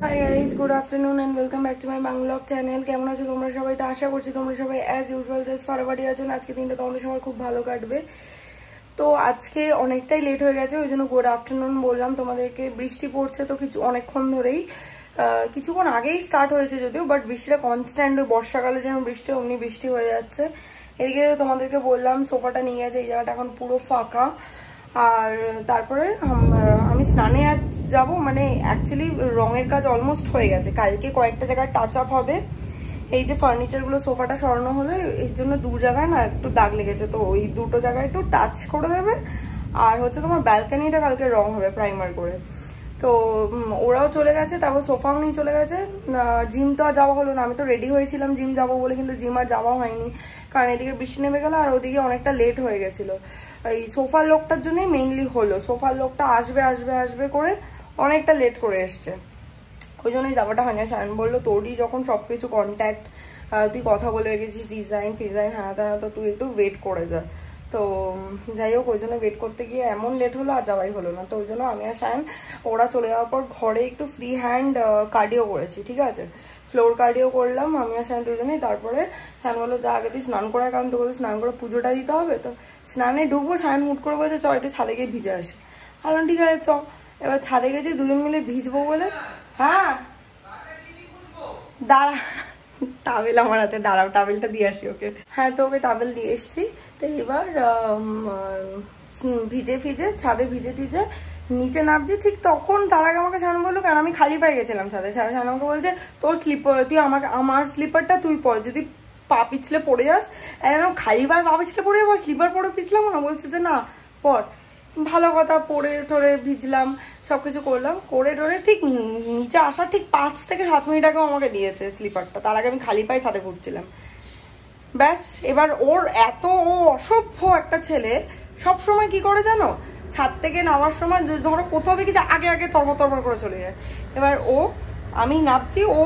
High guys, good afternoon and welcome back to my Bangla channel. কেমন আছো তোমরা সবাই? তো আশা করছি তোমরা সবাই অ্যাজ ইউজুয়াল জাস্ট ফাটাফাটি আছো। আজকে দিনটা তোমাদের সবার খুব ভালো কাটবে। তো আজকে অনেকটাই লেট হয়ে গেছে, ওই জন্য গুড আফটারনুন বললাম তোমাদেরকে। বৃষ্টি পড়ছে তো কিছু অনেকক্ষণ ধরেই, কিছুক্ষণ আগেই স্টার্ট হয়েছে যদিও, বাট বৃষ্টিটা কনস্ট্যান্ট। ওই বর্ষাকালে যেমন বৃষ্টি অমনি বৃষ্টি হয়ে যাচ্ছে। এদিকে তোমাদেরকে বললাম সোফাটা নিয়ে গেছে, এই জায়গাটা এখন পুরো ফাঁকা। আর তারপরে আমি স্নানে আজ যাবো, মানে অ্যাকচুয়ালি রঙের কাজ অলমোস্ট হয়ে গেছে। কালকে কয়েকটা জায়গায় টাচ আপ হবে। এই যে ফার্নিচারগুলো সোফাটা সরানো হলো, এর জন্য দু জায়গায় না একটু দাগ লেগেছে, তো ওই দুটো জায়গায় একটু টাচ করে দেবে। আর হচ্ছে তোমার ব্যালকানিটা কালকে রং হবে প্রাইমার করে। তো ওরাও চলে গেছে, তারপর সোফাও নিয়ে চলে গেছে। জিম তো আর যাওয়া হলো না, আমি তো রেডি হয়েছিলাম জিম যাবো বলে, কিন্তু জিম আর যাওয়া হয়নি, কারণ এদিকে বৃষ্টি নেমে গেল আর ওদিকে অনেকটা লেট হয়ে গেছিলো। এই সোফার লোকটার জন্যই মেইনলি হলো, সোফার লোকটা আসবে আসবে আসবে করে অনেকটা লেট করে এসছে, ওই জন্যই যাওয়াটা হয়নি। সায়ন বললো তোরই যখন সবকিছু কন্ট্যাক্ট, তুই কথা বলে রেখেছিস ডিজাইন ফিজাইন, হ্যাঁ তা তো তুই একটু ওয়েট করে যা। তো যাই হোক, ওই জন্য ওয়েট করতে গিয়ে এমন লেট হলো আর যাওয়াই হলো না। তো ওই জন্য আমি আর সায়ন ওরা চলে যাওয়ার পর ঘরে একটু ফ্রি হ্যান্ড কার্ডিও করেছি, ঠিক আছে, ফ্লোর কার্ডিও করলাম আমি আর সায়ন দুজনেই। তারপরে সায়ন বললো যা আগে তুই স্নান করে, কারণ তোকে স্নান করে পুজোটা দিতে হবে। তো স্নানে ঢুকবো, সায়ন হুট করে বলছে চ একটু ছাদে গিয়ে ভিজে আসে। বললাম ঠিক আছে চ। এবার ছাদে গেছি দুজন মিলে ভিজবো বলে। হ্যাঁ দাঁড়া, টাওয়েল আমার হাতে, দাঁড়াও টাওয়েলটা দিয়ে আসি ওকে। হ্যাঁ তো ওকে টাওয়েল দিয়ে এসছি। তো এবার ভিজে ফিজে ছাদে ভিজে টিজে নিচে নামছি, ঠিক তখন তার আগে আমাকে সায়ন বললো, কারণ আমি খালি পায়ে গেছিলাম ছাদে। সায়ন আমাকে বলছে তোর স্লিপার, তুই আমাকে আমার স্লিপারটা তুই পর, যদি পা পিছলে পড়ে যাস। একদম খালি পায়ে পা পিছলে পড়ে যাবো, স্লিপার পরে পিছলাম না, বলছে যে না পর। ভালো কথা, পরে টোরে ভিজলাম, সবকিছু করলাম, করে টোরে ঠিক নিচে আসার ঠিক 5 থেকে 7 মিনিট আগেও আমাকে দিয়েছে স্লিপারটা। তার আগে আমি খালি পায়ে ছাদে ঘুরছিলাম। ব্যাস, এবার ওর এত অসভ্য একটা ছেলে, সব সময় কি করে জানো, ছাদ থেকে নামার সময় ধরো কোথাও কি আগে আগে তরবর তরবর করে চলে যায়। এবার আমি নামছি, ও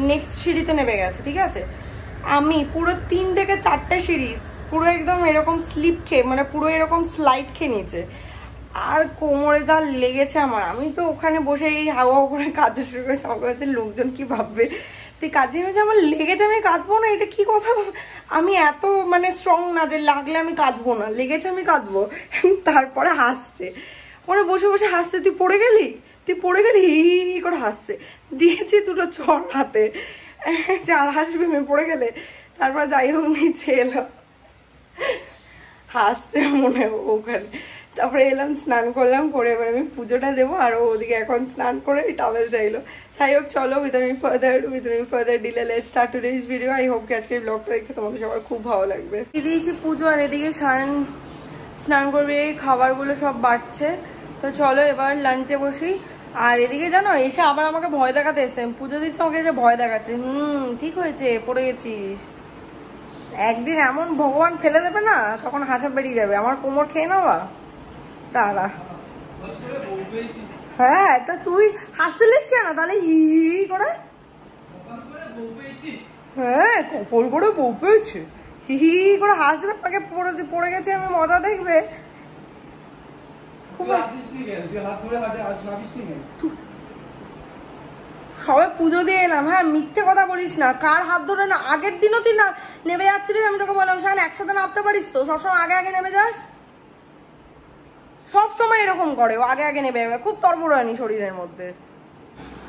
নেক্সট সিঁড়িতে নেমে গেছে, ঠিক আছে। আমি পুরো 3 থেকে 4টে সিঁড়ি পুরো একদম এরকম স্লিপ খেয়ে, মানে পুরো এরকম স্লাইড খেয়ে নিয়েছে। আর কোমরে যা লেগেছে আমার, আমি তো ওখানে বসে এই হাওয়া করে কাঁদতে শুরু করেছি। আমাকে হচ্ছে লোকজন কি ভাববে, তুই কাজে মেঝে আমার লেগেছে আমি কাঁদবো না, এটা কি কথা। আমি এত মানে স্ট্রং না যে লাগলে আমি কাঁদবো না, লেগেছে আমি কাঁদবো। তারপরে হাসছে, ওরা বসে বসে হাসছে, তুই পড়ে গেলি হি হি করে হাসছে। দিয়েছি 2টো চড় হাতে, যে আর হাসবি আমি পড়ে গেলে। তারপর যাই হোক নিচে এলাম, হাসছে মনে ওখানে। তারপরে এলাম, স্নান করলাম, করে এবার আমি পুজোটা দেবো। আর ওদিকে এখন স্নান করে টাওয়েল চাইলো। যাই হোক চলো, with further delay let's start today's video. I hope কি আজকে ব্লগটা দেখে তোমাদের সবার খুব ভালো লাগবে। দিয়েছি পুজো, আর এদিকে সায়ন স্নান করবে, এই খাবারগুলো সব বাড়ছে। তো চলো এবার লাঞ্চে বসি। আর এদিকে জানো, এসে আবার আমাকে ভয় দেখাতে এসছে, পুজো দিচ্ছে আমাকে এসে ভয় দেখাচ্ছে। ঠিক হয়েছে, পড়ে গেছিস, একদিন এমন ভগবান ফেলে দেবে না, তখন হাসা বেরিয়ে যাবে। আমার কোমর খেয়ে নেওয়া, দাঁড়া। হ্যাঁ তা তুই হাসতে লেগছি না তাহলে হি করে। হ্যাঁ কপল করে বউ পেয়েছে, হি হি করে হাসবে, তাকে পড়ে গেছে আমি মজা দেখবে। সবাই পুজো দিয়ে এলাম। হ্যাঁ মিথ্যে কথা বলিস না, কার হাত ধরে না, আগের দিনও তুই না নেমে যাচ্ছিলি, আমি তোকে বললাম সেখানে একসাথে নামতে পারিস তো, সবসময় আগে আগে নেমে যাস। সব সময় এরকম করে, ও আগে আগে নেবে, খুব তরবরানি শরীরের মধ্যে।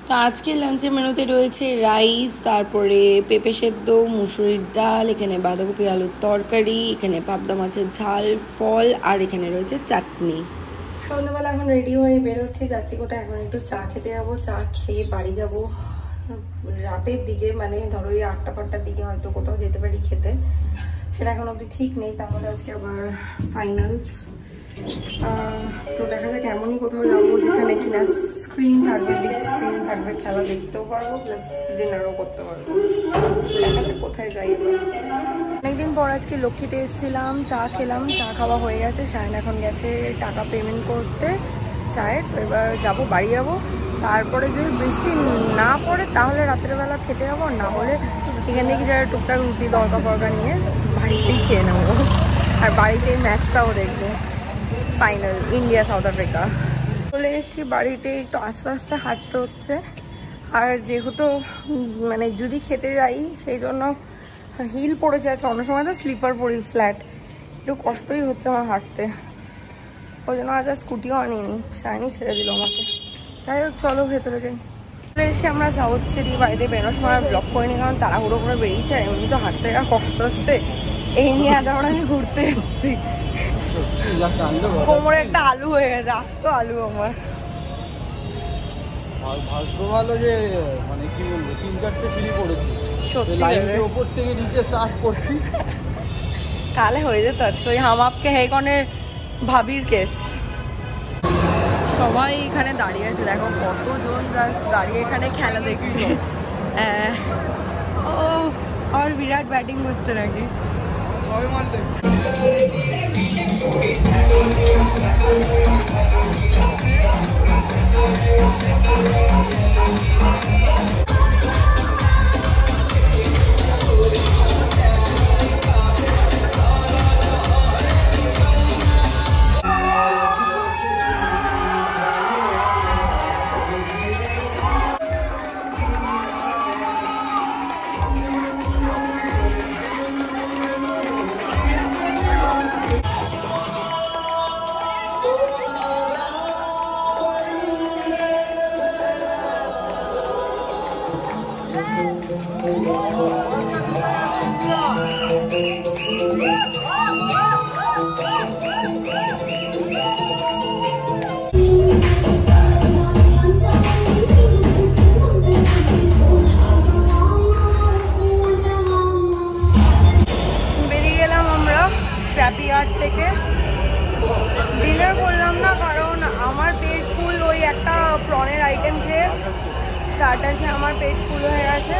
তো আজকে লাঞ্চের মেনুতে রয়েছে রাইস, তারপরে পেঁপে সেদ্ধ, মুসুরির ডাল, এখানে বাঁধাকপি আলুর তরকারি, এখানে পাবদা মাছের ঝাল, ফল, আর এখানে রয়েছে চাটনি। সন্ধ্যাবেলা এখন রেডি হয়ে বেরোচ্ছি, যাচ্ছি কোথায়, এখন একটু চা খেতে যাবো। চা খেয়ে বাড়ি যাবো রাতের দিকে, মানে ধরো ওই 8টা-5টার দিকে হয়তো কোথাও যেতে পারি খেতে, সেটা এখন অবধি ঠিক নেই। তাহলে আজকে আবার ফাইনালস। তো দেখা যাক এমনই কোথাও যাবো যেখানে কিনা স্ক্রিন থাকবে, বিগ স্ক্রিন থাকবে, খেলা দেখতেও পারবো প্লাস ডিনারও করতে পারবো। কোথায় যাই এবার। অনেকদিন পর আজকে লক্ষ্মীতে এসেছিলাম, চা খেলাম, চা খাওয়া হয়ে গেছে। সায়ন এখন গেছে টাকা পেমেন্ট করতে চায়ের। তো এবার যাবো, বাড়ি যাবো। তারপরে যদি বৃষ্টি না পড়ে তাহলে রাত্রেবেলা খেতে যাবো, না হলে এখান থেকে যারা টুকটাক রুটি দরকার নিয়ে বাড়িতেই খেয়ে নেবো। আর বাড়িতে ম্যাচটাও দেখবো, ফাইনাল ইন্ডিয়া সাউথ আফ্রিকা। চলে এসেছি বাড়িতে, একটু আস্তে আস্তে হাঁটতে হচ্ছে। আর যেহেতু মানে যদি খেতে যাই সেই জন্য হিল পড়েছে আছে, অন্য সময় তো স্লিপার পরি ফ্ল্যাট, একটু কষ্টই হচ্ছে আমার হাঁটতে, ওই জন্য আজ আর স্কুটিও আনিনি, শাইনি ছেড়ে দিল আমাকে। যাই হোক চলো ভেতরে যাই। এসে আমরা সাউথ সিটি বাড়িতে বেরোনোর সময় ব্লক করিনি, কারণ তাড়াহুড়ো করে বেরিয়েছে, এমনি তো হাঁটতে কষ্ট হচ্ছে, এই নিয়ে আজ আমরা ঘুরতে এসেছি। কোমরে একটা আলু হয়ে গেছে, আস্ত আলু আমার। ভাগ্য ভালো যে মানে কি বলবো 3-4টে সিঁড়ি পড়েছিস, লাইনের ওপর থেকে নিচে সার্ফ করতি, তাহলে হয়ে যেত আজকে ওই হাম আপকে হেকনের ভাবির কেস। সবাই এখানে দাঁড়িয়ে আছে, দেখো কতজন জাস্ট দাঁড়িয়ে এখানে খেলা দেখছে। ও আর বিরাট ব্যাটিং হচ্ছে নাকি, সবাই মারলে। থেকে ডিনার করলাম না, কারণ আমার পেট ফুল, ওই একটা প্রনের আইটেম খেয়ে স্টার্টার খেয়ে আমার পেট ফুল হয়ে গেছে।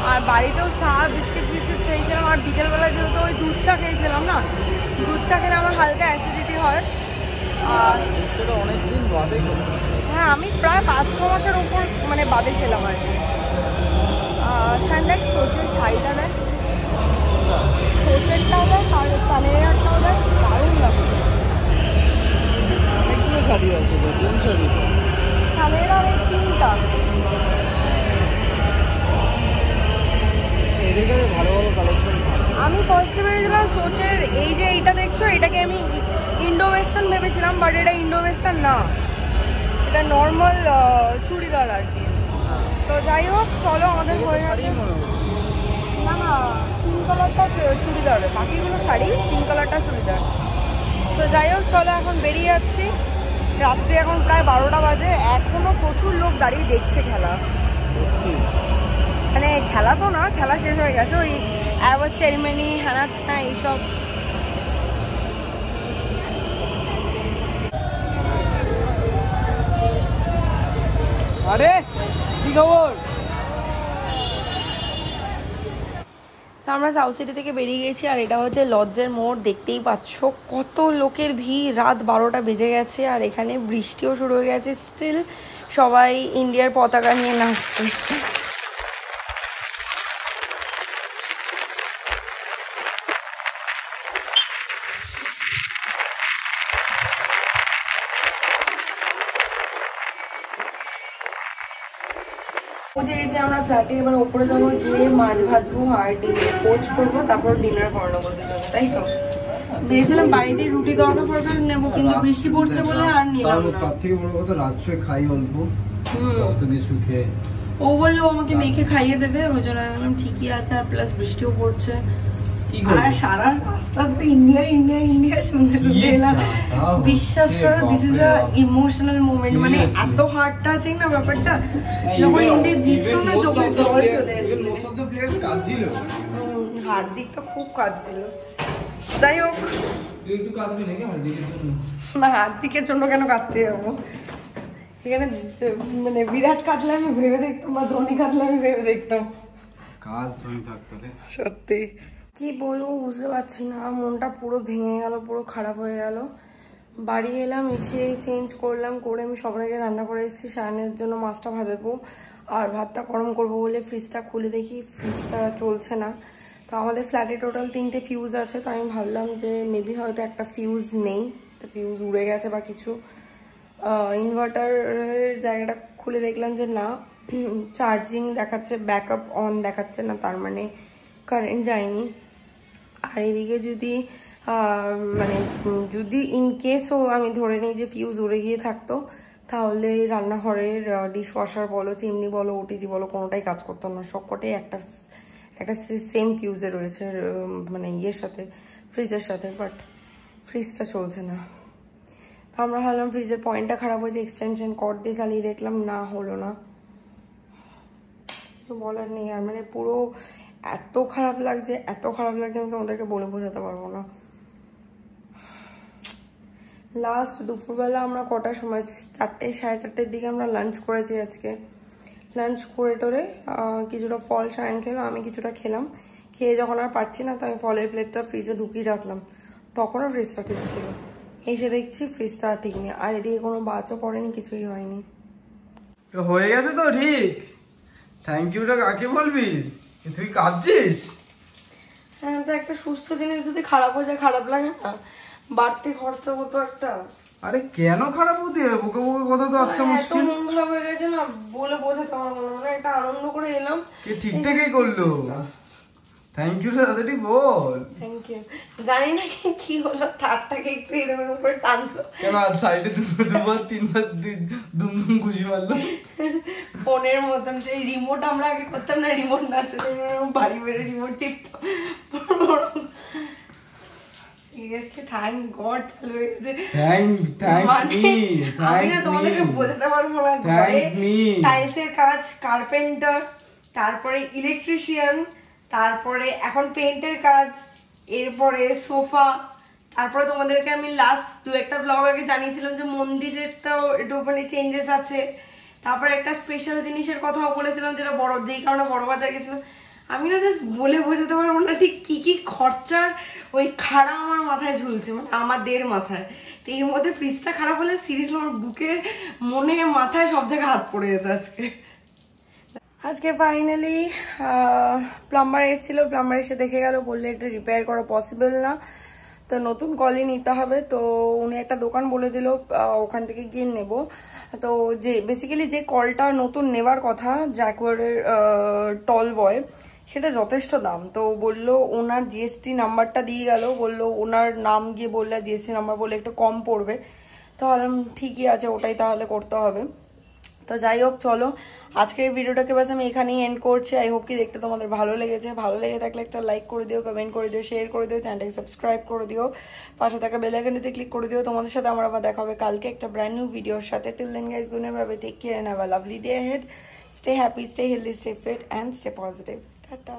আর বাড়িতেও চা বিস্কিট খেয়েছিলাম, আর বিকেলবেলা যেহেতু ওই দুধ চা খেয়েছিলাম না, দুধ চা খেলে আমার হালকা অ্যাসিডিটি হয়। আর অনেকদিন বাদে, হ্যাঁ আমি প্রায় 5-6 মাসের উপর মানে বাদে খেলাম আর কি। দেখ সোচের শাড়িটা দেখ, সোচেরটাও দেখ আর পানেরটাও দেখ, দারুণ লাগছে। অনেকগুলো শাড়ি আছে, কোন শাড়ি? পানেরা ওই 3টা। এদের কাছে ভালো ভালো কালেকশন। আমি ফার্স্টে ভেবেছিলাম সোচের এই যে এইটা দেখছো, এটাকে আমি ইন্ডো ওয়েস্টার্ন ভেবেছিলাম, বাট এটা ইন্ডো ওয়েস্টার্ন না, এটা নর্মাল চুড়িদার আর কি। তো যাই হোক চলো, আমাদের হয়ে গেছে। না না, পিঙ্ক কালারটা চুড়িদার, বাকিগুলো শাড়ি, পিঙ্ক কালারটা চুড়িদার। তো যাই হোক চলো, এখন বেরিয়ে যাচ্ছি। রাত্রি এখন প্রায় 12টা বাজে, এখনো প্রচুর লোক দাঁড়িয়ে দেখছে খেলা। মানে খেলা তো না, খেলা শেষ হয়ে গেছে, ওই অ্যাওয়ার্ড সেরিমনি হ্যানা না এইসব। আরে কি খবর? তো আমরা সাউথ সিটি থেকে বেরিয়ে গেছি, আর এটা হচ্ছে লজের মোড়। দেখতেই পাচ্ছ কত লোকের ভিড়, রাত 12টা বেজে গেছে, আর এখানে বৃষ্টিও শুরু হয়ে গেছে। স্টিল সবাই ইন্ডিয়ার পতাকা নিয়ে নাচছে। পৌঁছে গেছি আমরা ফ্ল্যাটে, এবার ওপরে যাবো, গিয়ে মাছ ভাজবো আর পোচ করবো, তারপর ডিনার করে নেবো দুজনে, তাই তো। ভেবেছিলাম বাড়িতে রুটি তরকা ফরকা নেবো, কিন্তু বৃষ্টি পড়ছে বলে আর নিলাম না। তার থেকে বড় কথা রাত্রে খাই অল্প, কত কিছু খেয়ে। ও বললো আমাকে মেখে খাইয়ে দেবে, ওই জন্য আমি বললাম ঠিকই আছে, আর প্লাস বৃষ্টিও পড়ছে। আর সারা রাস্তা তো ইন্ডিয়া ইন্ডিয়া ইন্ডিয়া শুনতে শুনতে এলাম। বিশ্বাস করো, this is a emotional moment, মানে এত হার্ট টাচিং না ব্যাপারটা। যখন ইন্ডিয়া জিতলো না, চোখে জল চলে এসেছে। হার্দিক তো খুব কাঁদছিল। যাই হোক, একটু কাঁদবি নাকি হার্দিকের জন্য? না, হার্দিকের জন্য কেন কাঁদতে যাবো? এখানে মানে বিরাট কাঁদলে আমি ভেবে দেখতাম, বা ধোনি কাঁদলে আমি ভেবে দেখতাম। কাজ ধোনি থাকতো রে, সত্যি কি বলবো বুঝতে পারছি না, মনটা পুরো ভেঙে গেল, পুরো খারাপ হয়ে গেল। বাড়ি এলাম, এসে চেঞ্জ করলাম, করে আমি সবার আগে রান্না করে এসেছি। সায়নের জন্য মাছটা ভাজাবো আর ভাতটা গরম করবো বলে ফ্রিজটা খুলে দেখি ফ্রিজটা চলছে না। তো আমাদের ফ্ল্যাটে টোটাল 3টে ফিউজ আছে, তো আমি ভাবলাম যে মেবি হয়তো একটা ফিউজ নেই, একটা ফিউজ উড়ে গেছে বা কিছু। ইনভার্টারের জায়গাটা খুলে দেখলাম যে না, চার্জিং দেখাচ্ছে, ব্যাকআপ অন দেখাচ্ছে না, তার মানে কারেন্ট যায়নি। আর এদিকে যদি মানে যদি ইন কেসও আমি ধরে নিই যে ফিউজ উড়ে গিয়ে থাকতো, তাহলে রান্নাঘরের ডিশ ওয়াশার বলো, চিমনি বলো, ওটিজি বলো, কোনোটাই কাজ করতো না। সবকটাই একটা সেম ফিউজে রয়েছে, মানে ইয়ের সাথে, ফ্রিজের সাথে। বাট ফ্রিজটা চলছে না। তো আমরা ভাবলাম ফ্রিজের পয়েন্টটা খারাপ হয়েছে, এক্সটেনশন কর্ড দিয়ে চালিয়ে দেখলাম, না হলো না। কিছু বলার নেই আর, মানে পুরো এত খারাপ লাগছে, এত খারাপ লাগছে, আমি তোমাদেরকে বলে বোঝাতে পারবো না। লাস্ট দুপুরবেলা আমরা কটার সময়, 4টে 4:30 দিকে আমরা লাঞ্চ করেছি আজকে। লাঞ্চ করে টোরে কিছুটা ফল সায়ন খেলো, আমি কিছুটা খেলাম। খেয়ে যখন আর পারছি না, তো আমি ফলের প্লেটটা ফ্রিজে ঢুকিয়ে রাখলাম। তখনও ফ্রিজটা ঠিক ছিল। এসে দেখছি ফ্রিজটা ঠিক নেই, আর এদিকে কোনো বাজও পড়েনি, কিছুই হয়নি। হয়ে গেছে তো ঠিক। থ্যাংক ইউটা কাকে বলবি? তুই কাঁদছিস? হ্যাঁ, তো একটা সুস্থ জিনিস যদি খারাপ হয়ে যায় খারাপ লাগে না? বাড়তি খরচা হতো একটা। আরে কেন খারাপ হতে হবে? বুকে বুকে কথা তো আচ্ছা মুশকিল। মন খারাপ হয়ে গেছে না, বলে বোঝাতে পারবো না। একটা আনন্দ করে এলাম, কে ঠিকঠাকই করলো। থ্যাংক ইউ দাদাটি বল। Thank you. জানি না কি হলো, তারটাকে একটু এরকম করে টানলো। কেন সাইডে দুবার তিনবার দুম দুম খুশি মারলো। ফোনের মতন সেই রিমোট আমরা আগে করতাম না, রিমোট না চলে বাড়ি বেড়ে রিমোট টিপতো। সিরিয়াসলি থ্যাংক গড চালু হয়ে গেছে। আমি না তোমাদেরকে বোঝাতে পারবো না। টাইলসের কাজ, কার্পেন্টার, তারপরে ইলেকট্রিশিয়ান, তারপরে এখন পেইন্টের কাজ, এরপরে সোফা, তারপরে তোমাদেরকে আমি লাস্ট 2-1টা ব্লগ আগে জানিয়েছিলাম যে মন্দিরেরটাও একটু মানে চেঞ্জেস আছে। তারপরে একটা স্পেশাল জিনিসের কথাও বলেছিলাম, যেটা বড়, যেই কারণে বড় বাজার গেছিলাম। আমি না জাস্ট বলে বোঝাতে পারবো না ঠিক কি কি খরচার ওই খাড়া আমার মাথায় ঝুলছে, মানে আমাদের মাথায়। তো এর মধ্যে ফ্রিজটা খারাপ হলে সিরিয়াসলি আমার বুকে, মনে, মাথায় সব জায়গায় হাত পড়ে যেত আজকে ফাইনালি প্লাম্বার এসেছিল, প্লাম্বার এসে দেখে গেল, বললে এটা রিপেয়ার করা পসিবল না, তো নতুন কলই নিতে হবে। তো উনি একটা দোকান বলে দিল, ওখান থেকে গিয়ে নেব। তো যে বেসিক্যালি যে কলটা নতুন নেবার কথা, জ্যাকওয়ারের টল বয়, সেটা যথেষ্ট দাম। তো বললো ওনার জিএসটি নাম্বারটা দিয়ে গেল, বললো ওনার নাম গিয়ে বললে জিএসটি নাম্বার বলে একটু কম পড়বে। তো ভাবলাম ঠিকই আছে, ওটাই তাহলে করতে হবে। তো যাই হোক, চলো আজকের ভিডিওটাকে বাস আমি এখানেই এন্ড করছি। আই হোপ কি দেখতে তোমাদের ভালো লেগেছে। ভালো লেগে থাকলে একটা লাইক করে দিও, কমেন্ট করে দিও, শেয়ার করে দিও, চ্যানেলটাকে সাবস্ক্রাইব করে দিও, পাশে থাকা বেল আইকনটিতে ক্লিক করে দিও। তোমাদের সাথে আমার আবার দেখা হবে কালকে একটা ব্র্যান্ড নিউ ভিডিওর সাথে। Till then guys, good night, bye bye, take care and have a lovely day ahead. Stay happy, stay healthy, stay fit and stay positive. Ta-ta.